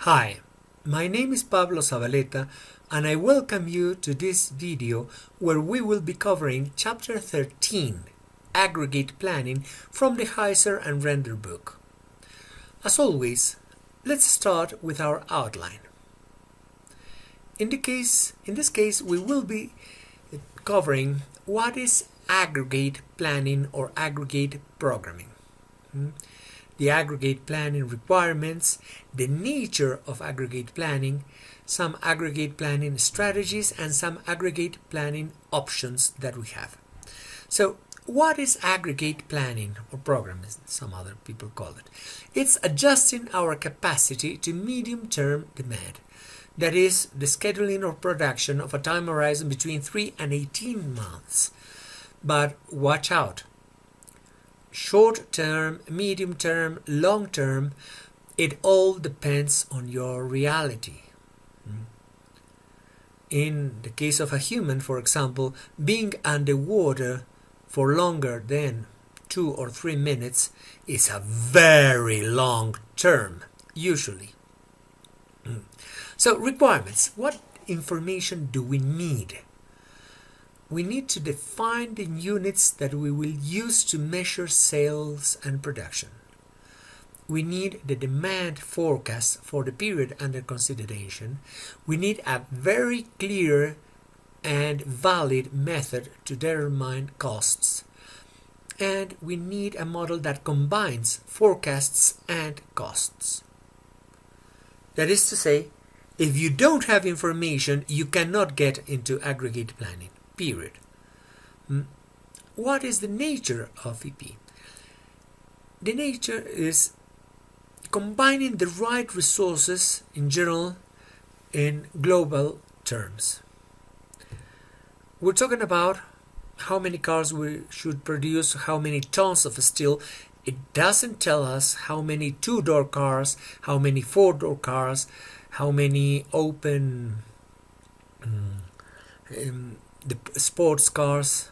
Hi, my name is Pablo Zabaleta and I welcome you to this video where we will be covering Chapter 13, Aggregate Planning from the Heizer and Render book. As always, let's start with our outline. In this case, we will be covering what is aggregate planning or aggregate programming. The aggregate planning requirements, the nature of aggregate planning, some aggregate planning strategies, and some aggregate planning options that we have. So, what is aggregate planning or programming, as some other people call it? It's adjusting our capacity to medium-term demand. That is, the scheduling or production of a time horizon between 3 and 18 months. But watch out. Short term, medium term, long term, it all depends on your reality. In the case of a human, for example, being underwater for longer than 2 or 3 minutes is a very long term, usually. So, requirements. What information do we need? We need to define the units that we will use to measure sales and production. We need the demand forecast for the period under consideration. We need a very clear and valid method to determine costs. And we need a model that combines forecasts and costs. That is to say, if you don't have information, you cannot get into aggregate planning. Period. What is the nature of EP? The nature is combining the right resources in general in global terms. We're talking about how many cars we should produce, how many tons of steel. It doesn't tell us how many two-door cars, how many four-door cars, how many open the sports cars.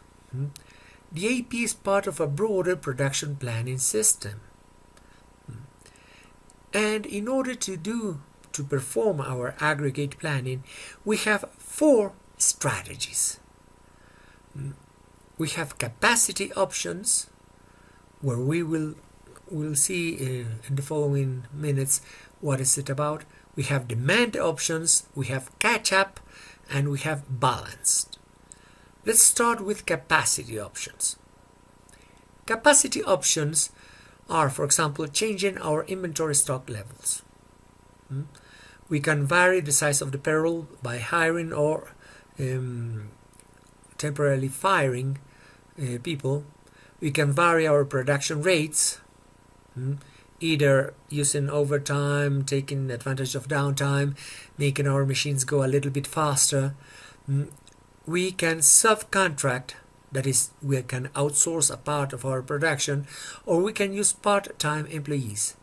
The AP is part of a broader production planning system. And in order to perform our aggregate planning, we have 4 strategies. We have capacity options, where we'll see in the following minutes what is it about. We have demand options, we have catch-up, and we have balanced. Let's start with capacity options. Capacity options are, for example, changing our inventory stock levels. We can vary the size of the payroll by hiring or temporarily firing people. We can vary our production rates, either using overtime, taking advantage of downtime, making our machines go a little bit faster. We can subcontract, that is, we can outsource a part of our production, or we can use part-time employees.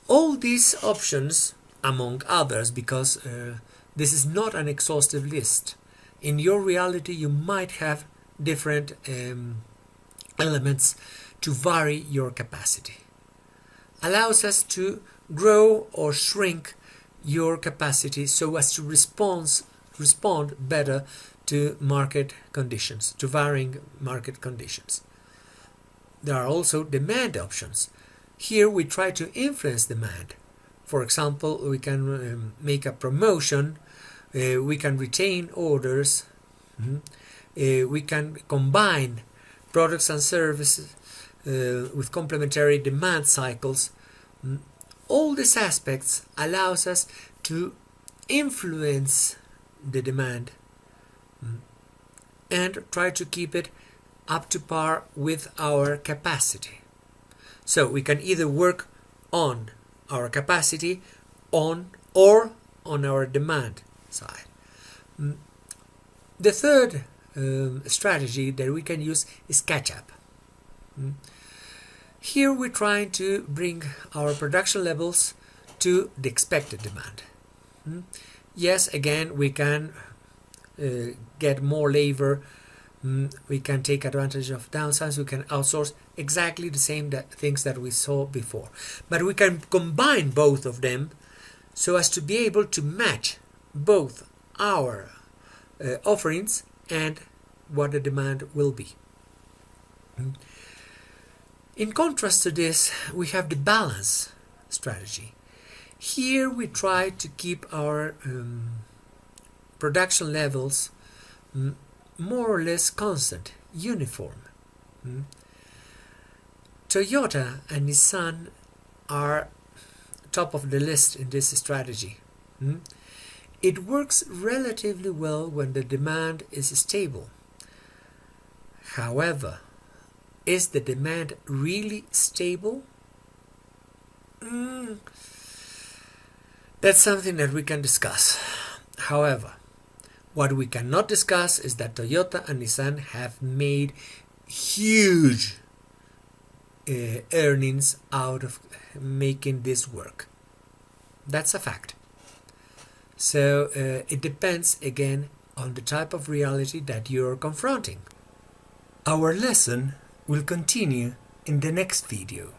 All these options, among others, because this is not an exhaustive list. In your reality, you might have different elements to vary your capacity. Allows us to grow or shrink your capacity so as to respond better to market conditions, to varying market conditions. There are also demand options. Here we try to influence demand. For example, we can make a promotion, we can retain orders, we can combine products and services with complementary demand cycles. All these aspects allows us to influence the demand and try to keep it up to par with our capacity. So we can either work on our capacity or on our demand side. The third strategy that we can use is catch-up. Here we're trying to bring our production levels to the expected demand. Yes, again, we can get more labor, we can take advantage of downsides, we can outsource exactly the same things that we saw before. But we can combine both of them so as to be able to match both our offerings and what the demand will be. In contrast to this, we have the balance strategy. Here we try to keep our production levels more or less constant, uniform. Toyota and Nissan are top of the list in this strategy. It works relatively well when the demand is stable. However, is the demand really stable? That's something that we can discuss. However, what we cannot discuss is that Toyota and Nissan have made huge earnings out of making this work. That's a fact. So it depends again on the type of reality that you're confronting. Our lesson will continue in the next video.